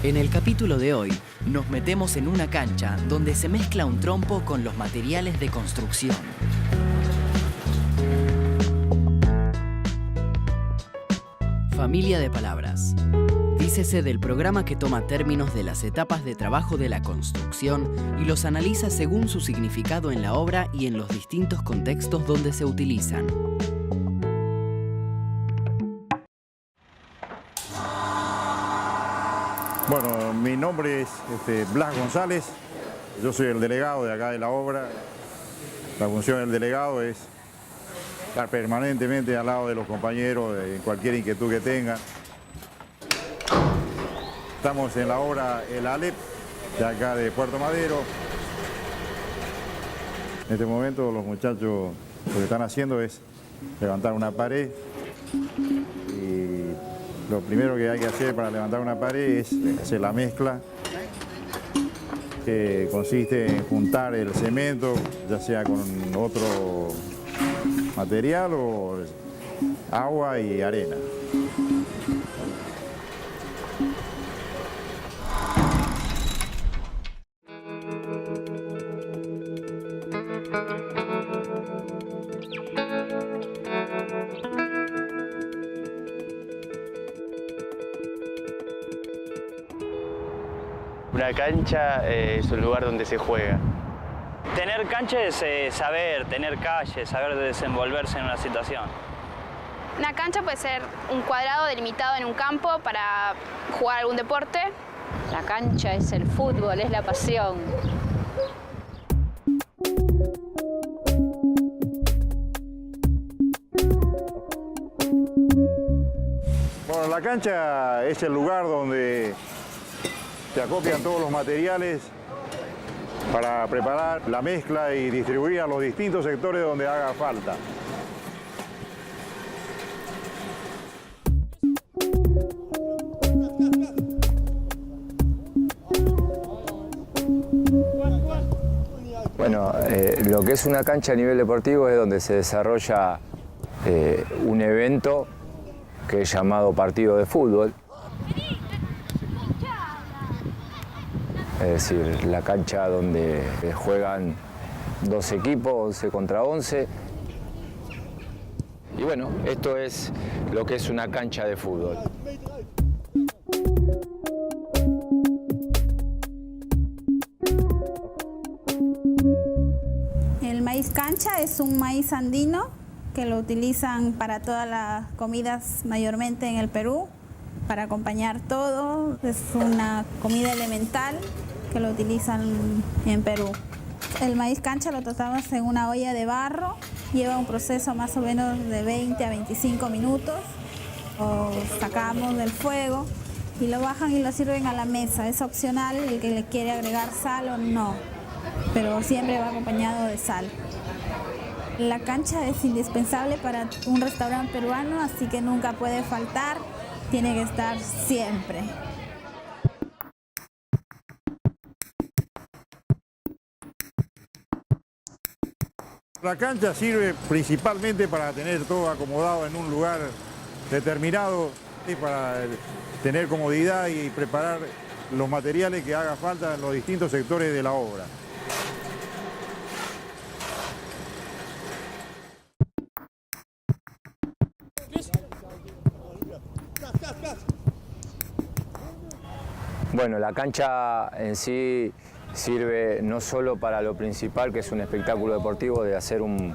En el capítulo de hoy, nos metemos en una cancha donde se mezcla un trompo con los materiales de construcción. Familia de palabras. Dícese del programa que toma términos de las etapas de trabajo de la construcción y los analiza según su significado en la obra y en los distintos contextos donde se utilizan. Bueno, mi nombre es Blas González, yo soy el delegado de acá de la obra. La función del delegado es estar permanentemente al lado de los compañeros en cualquier inquietud que tengan. Estamos en la obra El Alep, de acá de Puerto Madero. En este momento los muchachos lo que están haciendo es levantar una pared. Y lo primero que hay que hacer para levantar una pared es hacer la mezcla, que consiste en juntar el cemento, ya sea con otro material o agua y arena. Una cancha es un lugar donde se juega. Tener cancha es saber, tener calle, saber desenvolverse en una situación. Una cancha puede ser un cuadrado delimitado en un campo para jugar algún deporte. La cancha es el fútbol, es la pasión. Bueno, la cancha es el lugar donde se acopian todos los materiales para preparar la mezcla y distribuir a los distintos sectores donde haga falta. Bueno, lo que es una cancha a nivel deportivo es donde se desarrolla un evento que es llamado partido de fútbol. Es decir, la cancha donde juegan dos equipos, 11 contra 11. Y bueno, esto es lo que es una cancha de fútbol. El maíz cancha es un maíz andino que lo utilizan para todas las comidas, mayormente en el Perú, para acompañar todo. Es una comida elemental que lo utilizan en Perú. El maíz cancha lo tostamos en una olla de barro, lleva un proceso más o menos de 20 a 25 minutos. Lo sacamos del fuego y lo bajan y lo sirven a la mesa. Es opcional el que le quiere agregar sal o no, pero siempre va acompañado de sal. La cancha es indispensable para un restaurante peruano, así que nunca puede faltar, tiene que estar siempre. La cancha sirve principalmente para tener todo acomodado en un lugar determinado y para tener comodidad y preparar los materiales que haga falta en los distintos sectores de la obra. Bueno, la cancha en sí sirve no solo para lo principal, que es un espectáculo deportivo de hacer un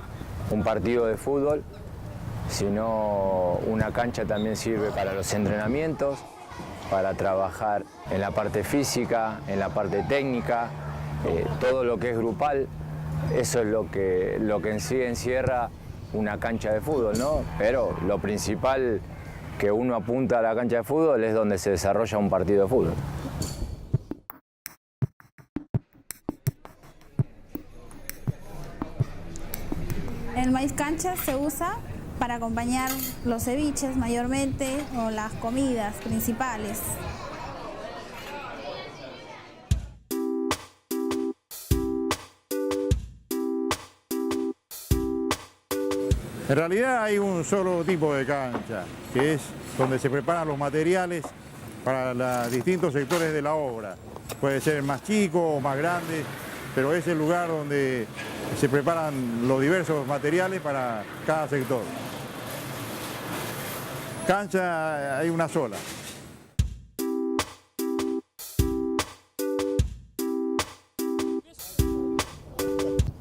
partido de fútbol, sino una cancha también sirve para los entrenamientos, para trabajar en la parte física, en la parte técnica, todo lo que es grupal. Eso es lo que en sí encierra una cancha de fútbol, ¿no? Pero lo principal que uno apunta a la cancha de fútbol es donde se desarrolla un partido de fútbol. El maíz cancha se usa para acompañar los ceviches mayormente o las comidas principales. En realidad hay un solo tipo de cancha, que es donde se preparan los materiales para los distintos sectores de la obra. Puede ser más chico o más grande, pero es el lugar donde se preparan los diversos materiales para cada sector. Cancha hay una sola.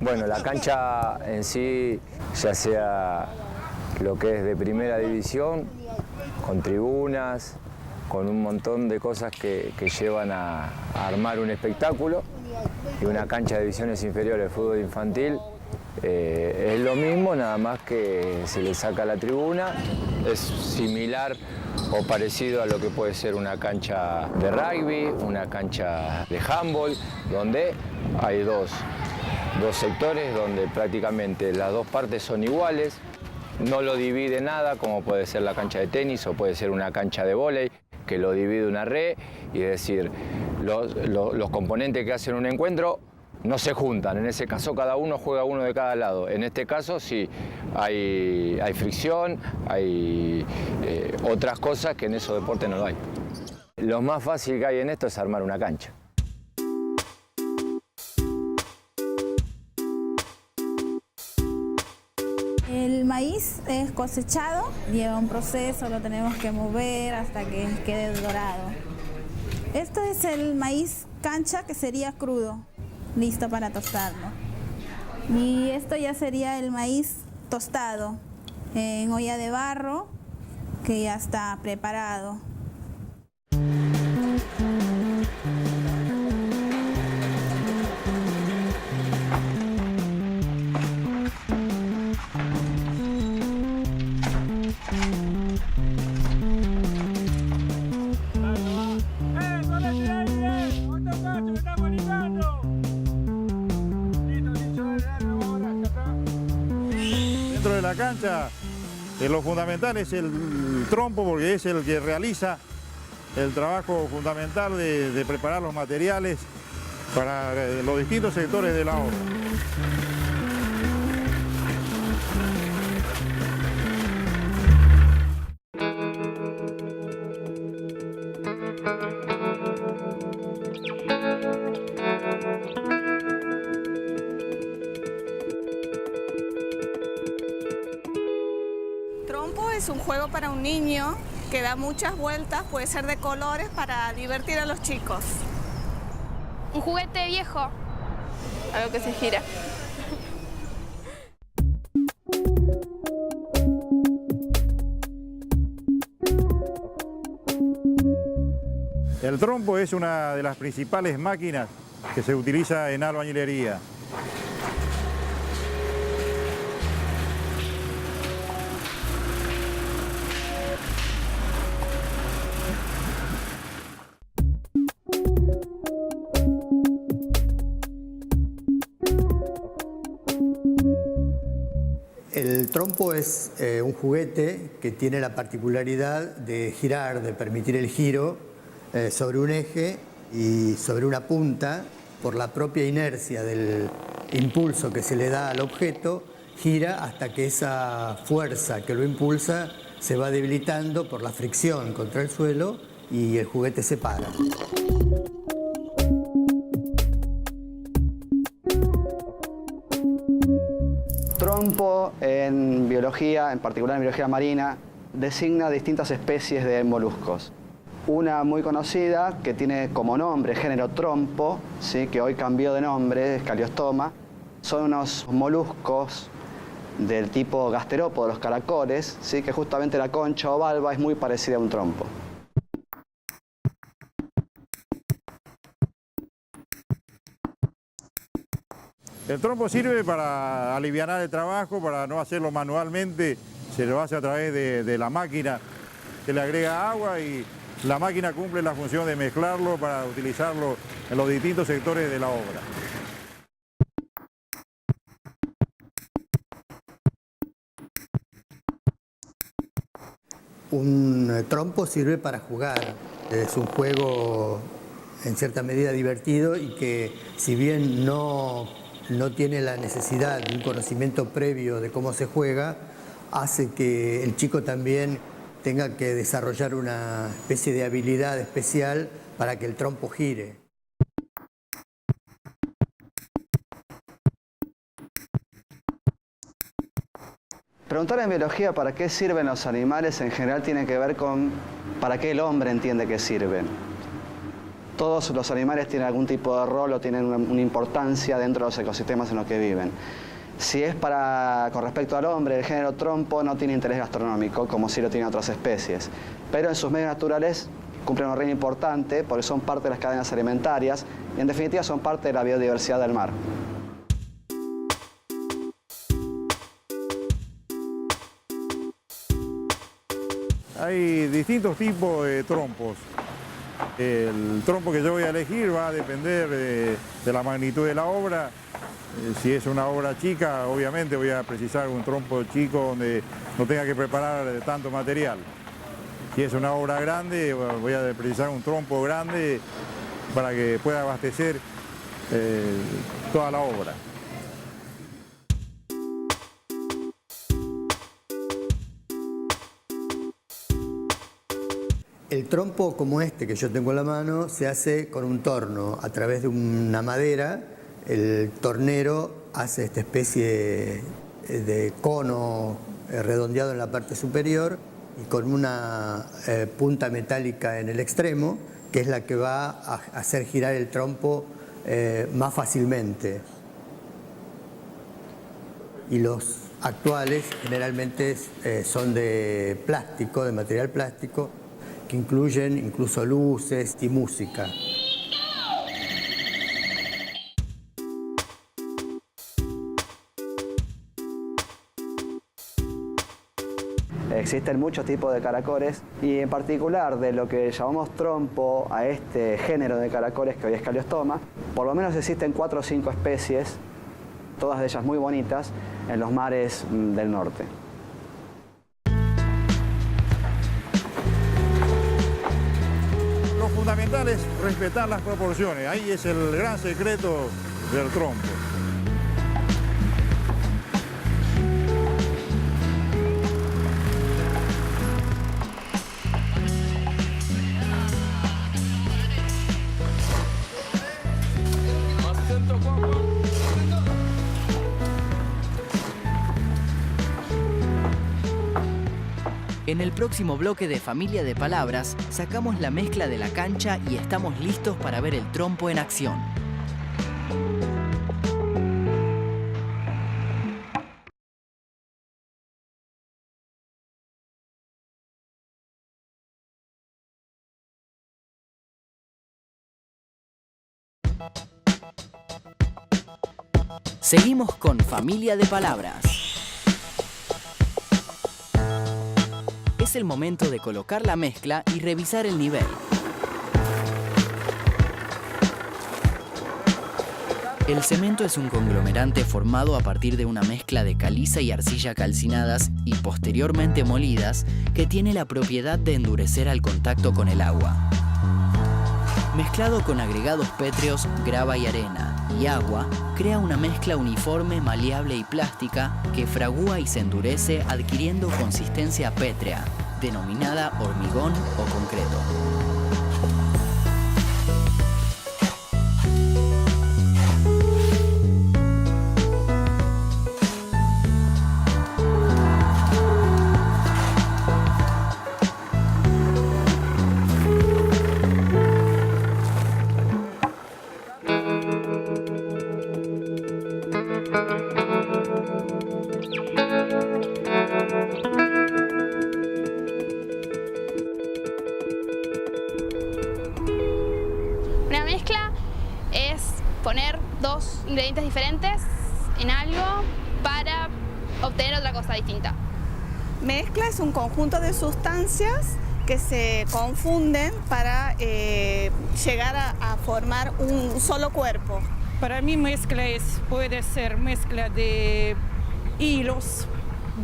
Bueno, la cancha en sí, ya sea lo que es de primera división, con tribunas, con un montón de cosas que llevan a armar un espectáculo, y una cancha de divisiones inferiores de fútbol infantil es lo mismo, nada más que se le saca la tribuna. Es similar o parecido a lo que puede ser una cancha de rugby, una cancha de handball, donde hay dos sectores donde prácticamente las dos partes son iguales, no lo divide nada, como puede ser la cancha de tenis o puede ser una cancha de vóley, que lo divide una red, y es decir, los componentes que hacen un encuentro no se juntan. En ese caso cada uno juega uno de cada lado. En este caso sí hay fricción, hay otras cosas que en esos deportes no lo hay. Lo más fácil que hay en esto es armar una cancha. El maíz es cosechado, lleva un proceso, lo tenemos que mover hasta que quede dorado. Esto es el maíz cancha, que sería crudo, listo para tostarlo. Y esto ya sería el maíz tostado en olla de barro, que ya está preparado. Dentro de la cancha, lo fundamental es el trompo, porque es el que realiza el trabajo fundamental de preparar los materiales para los distintos sectores de la obra. Trompo es un juego para un niño que da muchas vueltas, puede ser de colores para divertir a los chicos. Un juguete viejo, algo que se gira. El trompo es una de las principales máquinas que se utiliza en albañilería. El trompo es un juguete que tiene la particularidad de girar, de permitir el giro sobre un eje y sobre una punta. Por la propia inercia del impulso que se le da al objeto, gira hasta que esa fuerza que lo impulsa se va debilitando por la fricción contra el suelo y el juguete se para. Trompo en biología, en particular en biología marina, designa distintas especies de moluscos. Una muy conocida que tiene como nombre género trompo, ¿sí? Que hoy cambió de nombre, es Caliostoma. Son unos moluscos del tipo gasterópodo, los caracoles, ¿sí? Que justamente la concha o valva es muy parecida a un trompo. El trompo sirve para aliviar el trabajo, para no hacerlo manualmente, se lo hace a través de la máquina que le agrega agua y la máquina cumple la función de mezclarlo para utilizarlo en los distintos sectores de la obra. Un trompo sirve para jugar, es un juego en cierta medida divertido y que si bien no tiene la necesidad de un conocimiento previo de cómo se juega, hace que el chico también tenga que desarrollar una especie de habilidad especial para que el trompo gire. Preguntar en biología para qué sirven los animales en general tiene que ver con para qué el hombre entiende que sirven. Todos los animales tienen algún tipo de rol o tienen una importancia dentro de los ecosistemas en los que viven. Si es con respecto al hombre, el género trompo no tiene interés gastronómico, como sí lo tienen otras especies. Pero en sus medios naturales cumplen un rol importante porque son parte de las cadenas alimentarias y en definitiva son parte de la biodiversidad del mar. Hay distintos tipos de trompos. El trompo que yo voy a elegir va a depender de la magnitud de la obra. Si es una obra chica, obviamente voy a precisar un trompo chico donde no tenga que preparar tanto material. Si es una obra grande, voy a precisar un trompo grande para que pueda abastecer toda la obra. El trompo como este que yo tengo en la mano se hace con un torno. A través de una madera, el tornero hace esta especie de cono redondeado en la parte superior y con una punta metálica en el extremo, que es la que va a hacer girar el trompo más fácilmente. Y los actuales generalmente son de plástico, de material plástico, que incluyen incluso luces y música. Existen muchos tipos de caracoles y en particular de lo que llamamos trompo a este género de caracoles que hoy es Caliostoma, por lo menos existen 4 o 5 especies, todas de ellas muy bonitas, en los mares del norte. Lo fundamental es respetar las proporciones, ahí es el gran secreto del trompo. En el próximo bloque de Familia de Palabras, sacamos la mezcla de la cancha y estamos listos para ver el trompo en acción. Seguimos con Familia de Palabras. Es el momento de colocar la mezcla y revisar el nivel. El cemento es un conglomerante formado a partir de una mezcla de caliza y arcilla calcinadas y posteriormente molidas que tiene la propiedad de endurecer al contacto con el agua. Mezclado con agregados pétreos, grava y arena y agua, crea una mezcla uniforme, maleable y plástica que fragúa y se endurece adquiriendo consistencia pétrea, denominada hormigón o concreto. Una mezcla es poner 2 ingredientes diferentes en algo para obtener otra cosa distinta. Mezcla es un conjunto de sustancias que se confunden para llegar a formar un solo cuerpo. Para mí mezcla puede ser mezcla de hilos,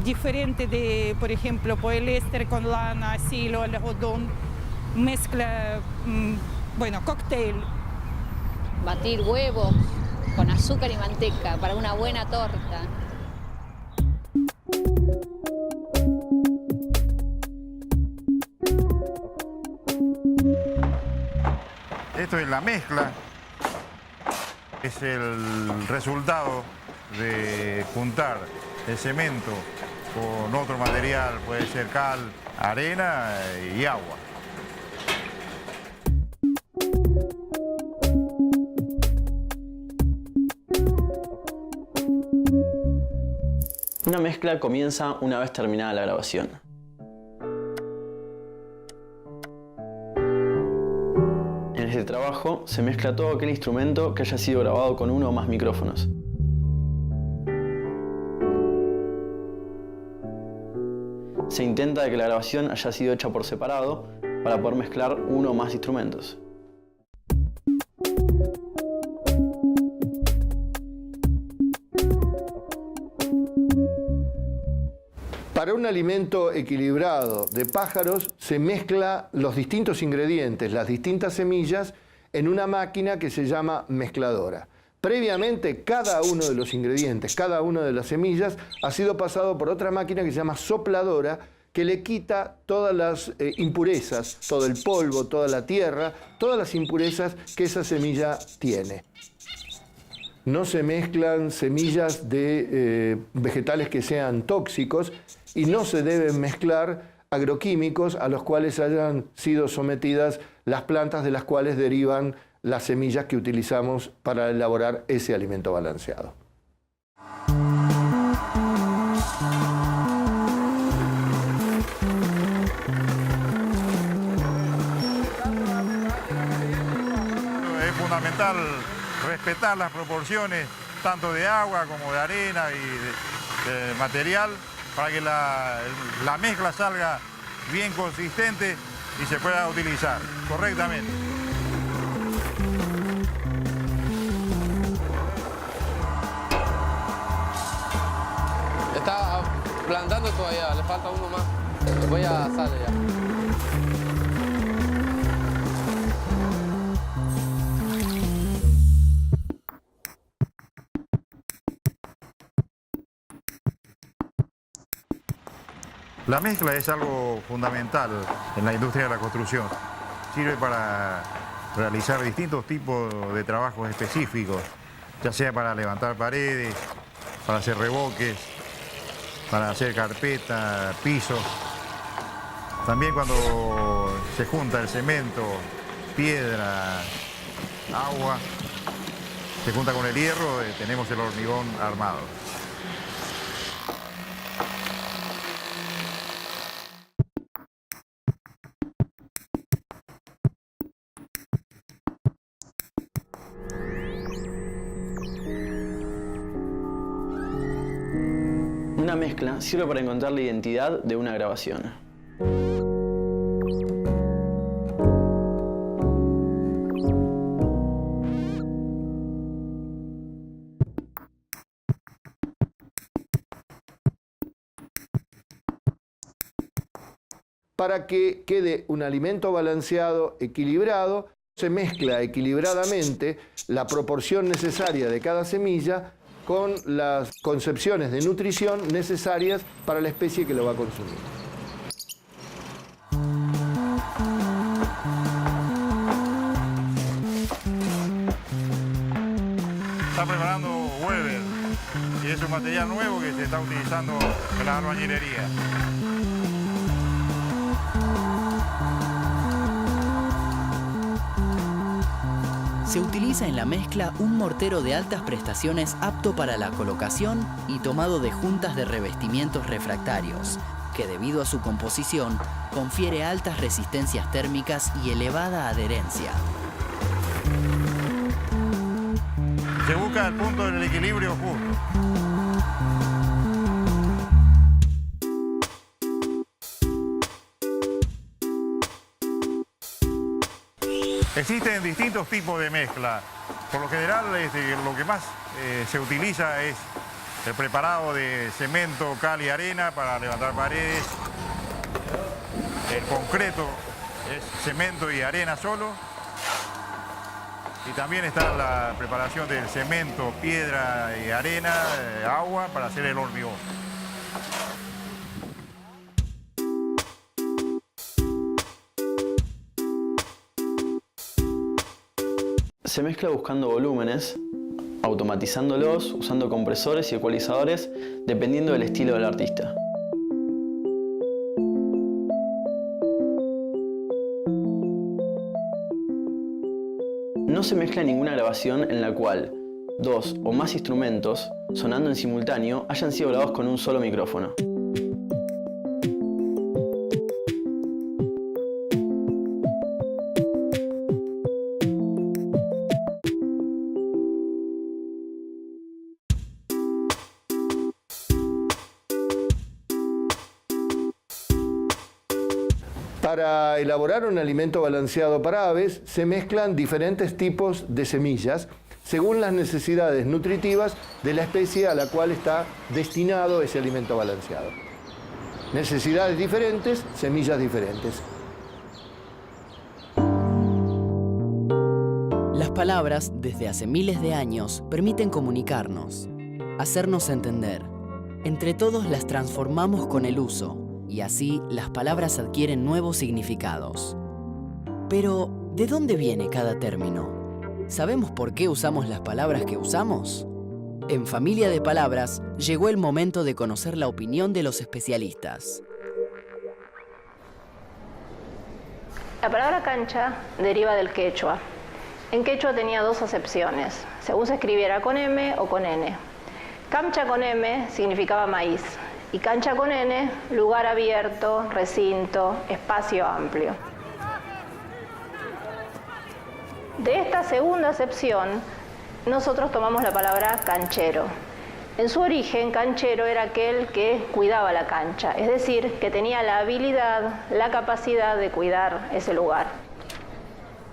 diferente de, por ejemplo, poliéster con lana, hilo, algodón, mezcla, bueno, cóctel. Batir huevos con azúcar y manteca para una buena torta. Esto es la mezcla. Es el resultado de juntar el cemento con otro material, puede ser cal, arena y agua. Una mezcla comienza una vez terminada la grabación. En este trabajo se mezcla todo aquel instrumento que haya sido grabado con uno o más micrófonos. Se intenta que la grabación haya sido hecha por separado para poder mezclar uno o más instrumentos. Para un alimento equilibrado de pájaros se mezcla los distintos ingredientes, las distintas semillas, en una máquina que se llama mezcladora. Previamente, cada uno de los ingredientes, cada una de las semillas, ha sido pasado por otra máquina que se llama sopladora, que le quita todas las impurezas, todo el polvo, toda la tierra, todas las impurezas que esa semilla tiene. No se mezclan semillas de vegetales que sean tóxicos y no se deben mezclar agroquímicos a los cuales hayan sido sometidas las plantas de las cuales derivan las semillas que utilizamos para elaborar ese alimento balanceado. Es fundamental respetar las proporciones tanto de agua como de arena y de material para que la mezcla salga bien consistente y se pueda utilizar correctamente. Está plantando todavía, le falta uno más. Después ya sale ya. La mezcla es algo fundamental en la industria de la construcción. Sirve para realizar distintos tipos de trabajos específicos, ya sea para levantar paredes, para hacer revoques, para hacer carpeta, pisos. También cuando se junta el cemento, piedra, agua, se junta con el hierro, tenemos el hormigón armado. Una mezcla sirve para encontrar la identidad de una grabación. Para que quede un alimento balanceado, equilibrado, se mezcla equilibradamente la proporción necesaria de cada semilla con las concepciones de nutrición necesarias para la especie que lo va a consumir. Está preparando Weber y es un material nuevo que se está utilizando en la albañilería. Se utiliza en la mezcla un mortero de altas prestaciones apto para la colocación y tomado de juntas de revestimientos refractarios, que debido a su composición confiere altas resistencias térmicas y elevada adherencia. Se busca el punto del equilibrio justo. Existen distintos tipos de mezcla. Por lo general, lo que más se utiliza es el preparado de cemento, cal y arena para levantar paredes. El concreto es cemento y arena solo. Y también está la preparación del cemento, piedra y arena, agua para hacer el hormigón. Se mezcla buscando volúmenes, automatizándolos, usando compresores y ecualizadores, dependiendo del estilo del artista. No se mezcla ninguna grabación en la cual 2 o más instrumentos, sonando en simultáneo, hayan sido grabados con un solo micrófono. Para elaborar un alimento balanceado para aves, se mezclan diferentes tipos de semillas según las necesidades nutritivas de la especie a la cual está destinado ese alimento balanceado. Necesidades diferentes, semillas diferentes. Las palabras, desde hace miles de años, permiten comunicarnos, hacernos entender. Entre todos las transformamos con el uso, y así las palabras adquieren nuevos significados. Pero, ¿de dónde viene cada término? ¿Sabemos por qué usamos las palabras que usamos? En Familia de Palabras llegó el momento de conocer la opinión de los especialistas. La palabra cancha deriva del quechua. En quechua tenía 2 acepciones, según se escribiera con M o con N. Camcha con M significaba maíz y cancha con N, lugar abierto, recinto, espacio amplio. De esta segunda acepción, nosotros tomamos la palabra canchero. En su origen, canchero era aquel que cuidaba la cancha, es decir, que tenía la habilidad, la capacidad de cuidar ese lugar.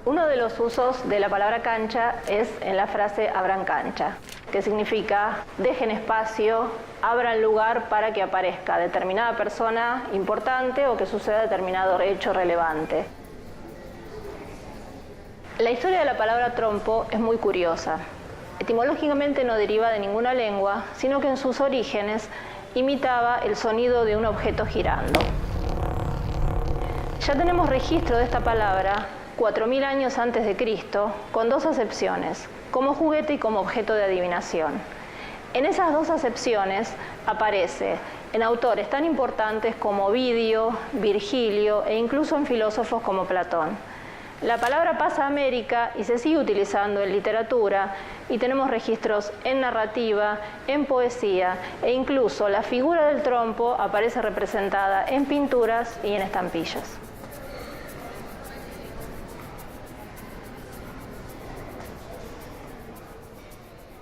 Uno de los usos de la palabra cancha es en la frase abran cancha, que significa dejen espacio, abran lugar para que aparezca determinada persona importante o que suceda determinado hecho relevante. La historia de la palabra trompo es muy curiosa. Etimológicamente no deriva de ninguna lengua, sino que en sus orígenes imitaba el sonido de un objeto girando. Ya tenemos registro de esta palabra 4000 años antes de Cristo, con 2 acepciones, como juguete y como objeto de adivinación. En esas 2 acepciones aparece en autores tan importantes como Ovidio, Virgilio e incluso en filósofos como Platón. La palabra pasa a América y se sigue utilizando en literatura y tenemos registros en narrativa, en poesía e incluso la figura del trompo aparece representada en pinturas y en estampillas.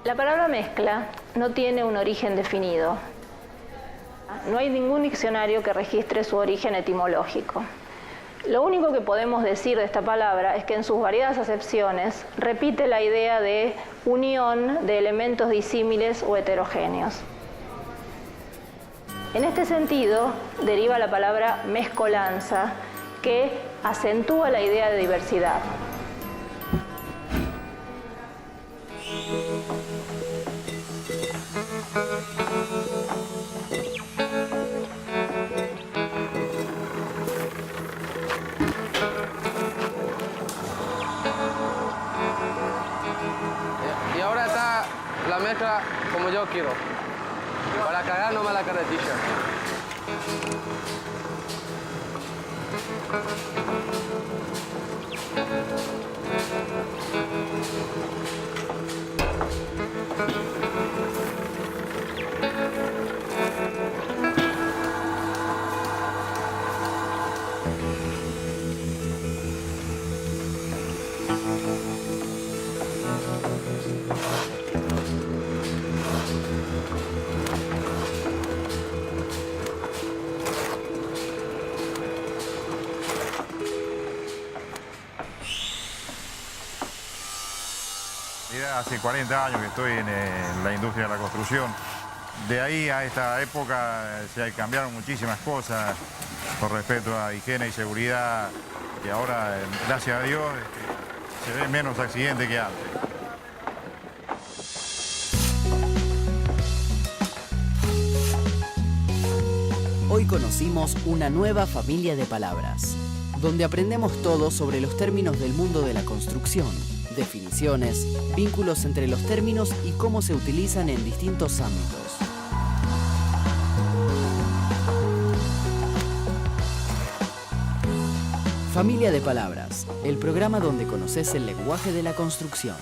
La palabra mezcla no tiene un origen definido. No hay ningún diccionario que registre su origen etimológico. Lo único que podemos decir de esta palabra es que en sus variadas acepciones repite la idea de unión de elementos disímiles o heterogéneos. En este sentido, deriva la palabra mezcolanza, que acentúa la idea de diversidad. Y ahora está la mezcla como yo quiero, para cagar nomás la carretilla. Mira, hace 40 años que estoy en la industria de la construcción. De ahí a esta época se cambiaron muchísimas cosas con respecto a higiene y seguridad, y ahora, gracias a Dios, se ven menos accidentes que antes. Hoy conocimos una nueva familia de palabras, donde aprendemos todo sobre los términos del mundo de la construcción definiciones, vínculos entre los términos y cómo se utilizan en distintos ámbitos. Familia de Palabras, el programa donde conoces el lenguaje de la construcción.